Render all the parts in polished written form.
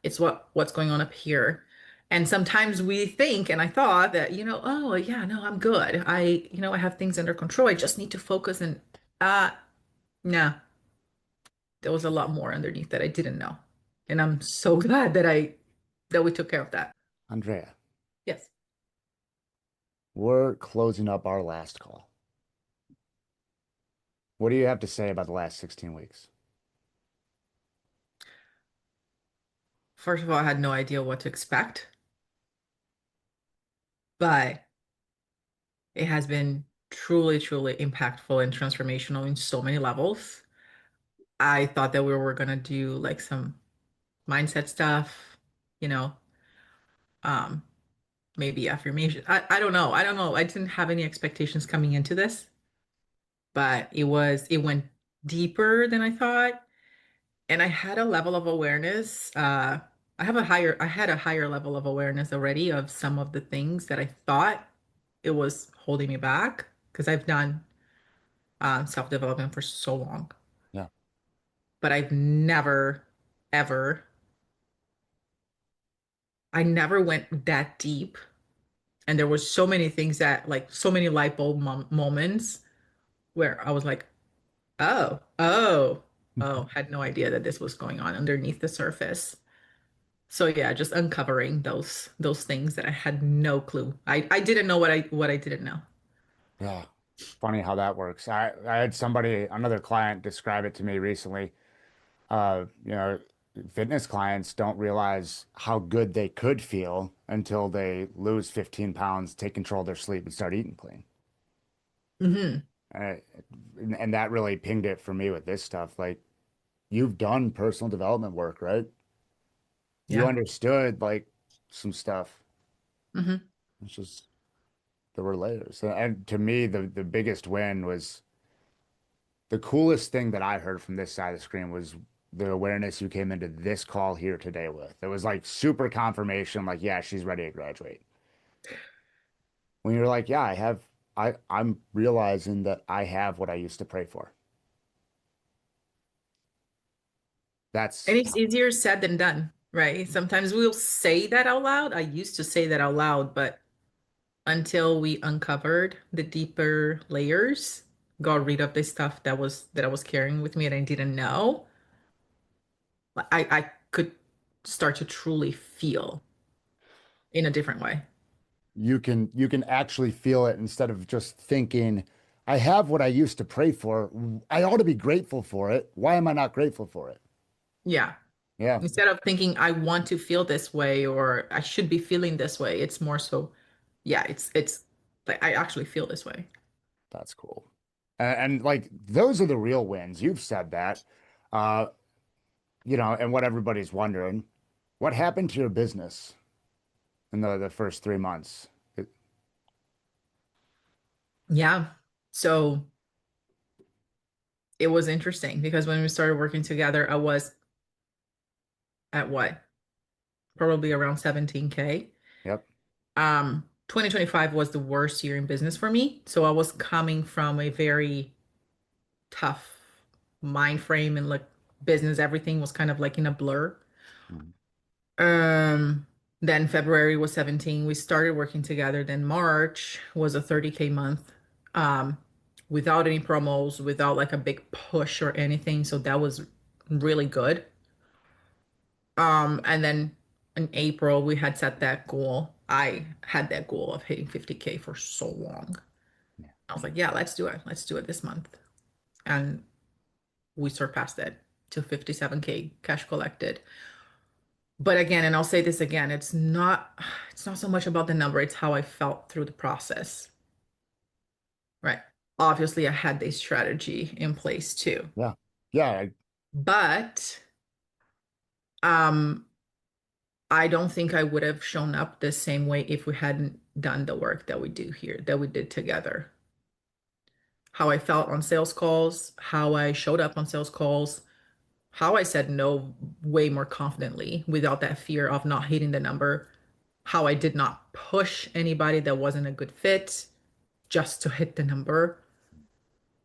It's what's going on up here. And sometimes we think, and I thought that, oh yeah, no, I'm good. I have things under control. I just need to focus and no, there was a lot more underneath that I didn't know. And I'm so glad that we took care of that. Andrea, Yes. we're closing up our last call. What do you have to say about the last 16 weeks? First of all, I had no idea what to expect, but it has been truly, truly impactful and transformational in so many levels. I thought that we were gonna do like some mindset stuff, you know, um, maybe affirmation. I don't know. I don't know. I didn't have any expectations coming into this, but it went deeper than I thought. And I had a level of awareness. I had a higher level of awareness already of some of the things that I thought it was holding me back because I've done self-development for so long, Yeah. but ever, I never went that deep. And there was so many things that, like, so many light bulb moments where I was like, oh, had no idea that this was going on underneath the surface. So yeah, just uncovering those things that I had no clue. I didn't know what I didn't know. Yeah. Funny how that works. I had somebody, another client, describe it to me recently. You know, fitness clients don't realize how good they could feel until they lose 15 pounds, take control of their sleep, and start eating clean. Hmm. And, and that really pinged it for me with this stuff. Like, you've done personal development work, right? You Yeah. understood like some stuff. Hmm. It's just there were layers. And to me, the biggest win was the coolest thing that I heard from this side of the screen was the awareness you came into this call here today with. It was like super confirmation, like, yeah, she's ready to graduate. When you're like, yeah, I'm realizing that I have what I used to pray for. And That's it's easier said than done, right? Sometimes we'll say that out loud. I used to say that out loud, but until we uncovered the deeper layers, got rid of the stuff that I was carrying with me and I didn't know, I could start to truly feel in a different way. you can actually feel it instead of just thinking, I have what I used to pray for. I ought to be grateful for it. Why am I not grateful for it? Yeah. Yeah, Instead of thinking I want to feel this way or I should be feeling this way, it's more so, yeah, it's like I actually feel this way. that's cool. And like those are the real wins. You've said that. Uh, and what everybody's wondering, what happened to your business in the first 3 months? Yeah. So it was interesting because when we started working together, I was at what? Probably around 17K. Yep. 2025 was the worst year in business for me. So I was coming from a very tough mind frame and like business, everything was kind of like in a blur. Mhm. Um, then February was 17. We started working together. Then March was a 30K month. Um, without any promos, without like a big push or anything. So that was really good. And then in April, we had set that goal. I had that goal of hitting 50K for so long. Yeah. I was like, yeah, let's do it. Let's do it this month. And we surpassed it to 57K cash collected. But again, and I'll say this again, it's not so much about the number, it's how I felt through the process. Right. Obviously, I had a strategy in place too. Yeah. Yeah. But um I don't think I would have shown up the same way if we hadn't done the work that we do here, that we did together. How I felt on sales calls, how I showed up on sales calls, how I said no way more confidently without that fear of not hitting the number, how I did not push anybody that wasn't a good fit just to hit the number.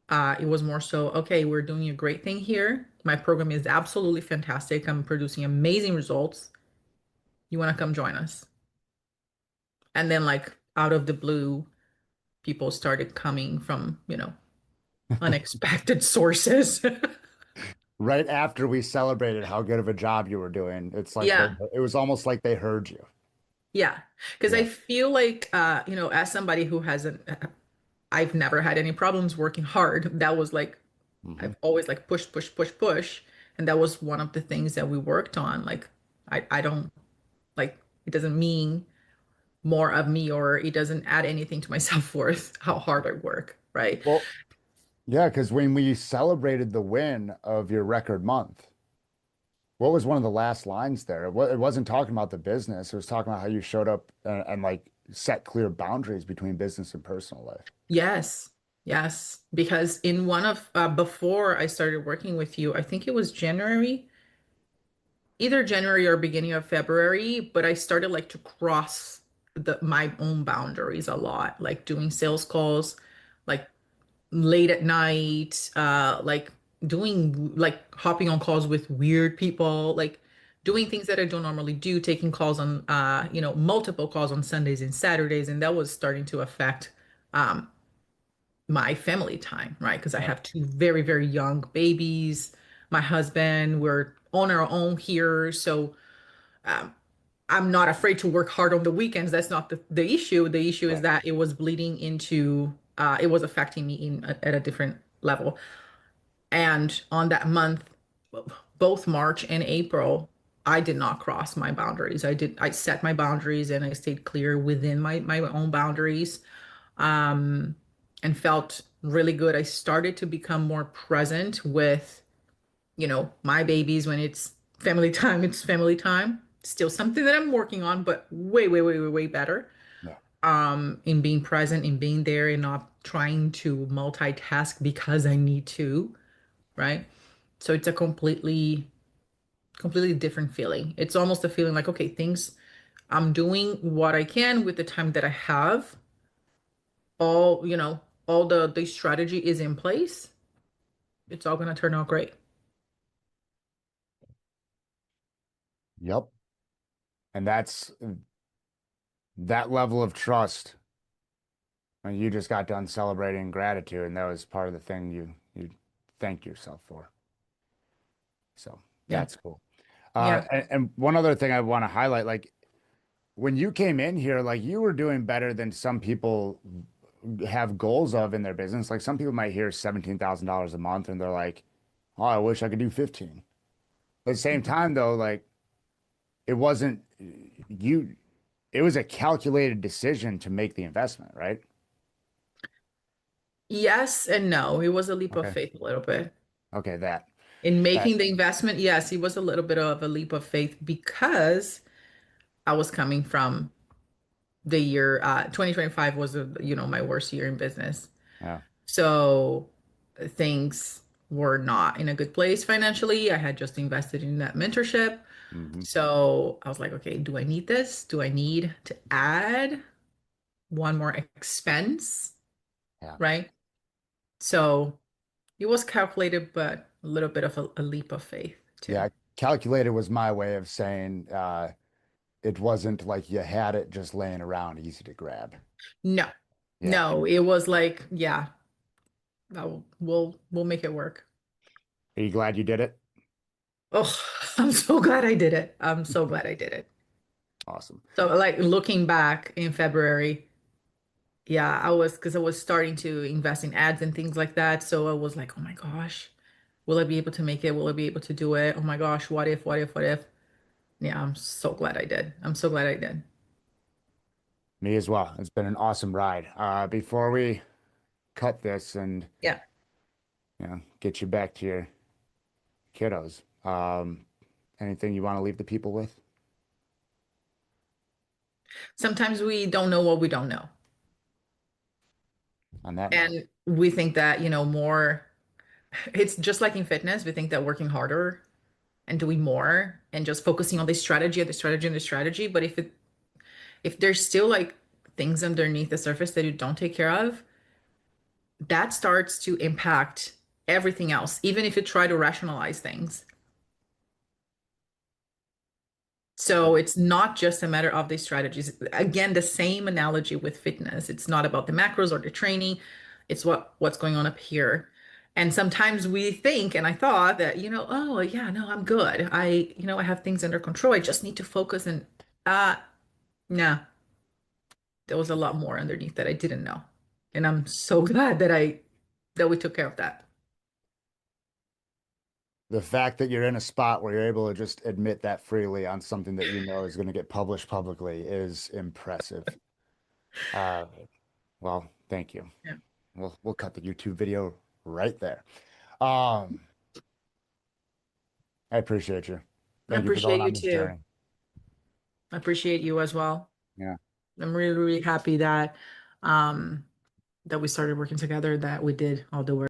It was more so, okay, we're doing a great thing here. My program is absolutely fantastic. I'm producing amazing results. You want to come join us? And then, like, out of the blue, people started coming from, unexpected sources. Right after we celebrated how good of a job you were doing, it's like Yeah. it was almost like they heard you. Yeah. Because I Yeah. feel like, as somebody who hasn't, I've never had any problems working hard. That was like, Hmm. I've always like push, push, push, push. And that was one of the things that we worked on. Like, I don't like, it doesn't mean more of me or it doesn't add anything to my self-worth, how hard I work. Right. Well, yeah, because when we celebrated the win of your record month, what was one of the last lines there? It wasn't talking about the business. It was talking about how you showed up and like set clear boundaries between business and personal life. Yes. Yes. Because in one of, before I started working with you, I think it was January, either January or beginning of February, but I started like to cross my own boundaries a lot, like doing sales calls, like late at night, like doing like hopping on calls with weird people, like doing things that I don't normally do, taking calls on multiple calls on Sundays and Saturdays, and that was starting to affect um my family time, right? Because I Yeah. have two very, very young babies. My husband, we're on our own here, so um, I'm not afraid to work hard on the weekends. That's not the issue. The issue is Right. that it was bleeding into, it was affecting me at a different level. And on that month, both March and April, I did not cross my boundaries. I set my boundaries and I stayed clear within my own boundaries, um, and felt really good. I started to become more present with my babies when it's family time, it's family time. Still something that I'm working on, but way, way, way, way, way better. Yeah. In being present, in being there, and not trying to multitask because I need to, right? So it's a completely different feeling. It's almost a feeling like, okay, I'm doing what I can with the time that I have. All the strategy is in place. It's all gonna turn out great. Yep. And that level of trust. And you just got done celebrating gratitude, and that was part of the thing you thanked yourself for. So Yeah. that's cool. Yeah. And one other thing I want to highlight, like when you came in here, like you were doing better than some people have goals of in their business. Like some people might hear $17,000 a month and they're like, oh, I wish I could do 15. But at the same time, though, like it wasn't you, it was a calculated decision to make the investment, right? Yes and no. It was a leap of Okay. faith a little bit. Okay, that. In That. making the investment, yes, it was a little bit of a leap of faith because I was coming from the year 2025 was my worst year in business. Yeah. So things were not in a good place financially. I had just invested in that mentorship. Hmm. So I was like, okay, do I need this? Do I need to add one more expense? Yeah. Right? So it was calculated, but a little bit of a leap of faith too. Yeah. Calculated was my way of saying it wasn't like you had it just laying around easy to grab. No, Yeah. no, it was like, yeah, we'll make it work. Are you glad you did it? Oh, I'm so glad I did it. I'm so glad I did it. Awesome. So like looking back in February, yeah, because I was starting to invest in ads and things like that. So I was like, oh my gosh, will I be able to make it? Will I be able to do it? Oh my gosh, what if, what if, what if? Yeah, I'm so glad I did. I'm so glad I did. Me as well. It's been an awesome ride. Before we cut this and Yeah. get you back to your kiddos, anything you want to leave the people with Sometimes we don't know what we don't know. on that note? And we think that, it's just like in fitness, we think that working harder and doing more and just focusing on the strategy and the strategy and the strategy. But if there's still like things underneath the surface that you don't take care of, that starts to impact everything else, even if you try to rationalize things. So it's not just a matter of the strategies. Again, the same analogy with fitness. It's not about the macros or the training. It's what's going on up here. And sometimes we think, and I thought that, oh yeah, no, I'm good. I have things under control. I just need to focus and nah, there was a lot more underneath that I didn't know. And I'm so glad that we took care of that. The fact that you're in a spot where you're able to just admit that freely on something that you know is going to get published publicly is impressive. Uh, well, thank you. Yeah. We'll cut the YouTube video right there. Um, I appreciate you. I Thank you for going appreciate you on this too. journey. I appreciate you as well. Yeah. I'm really, really happy um that we started working together, that we did all the work.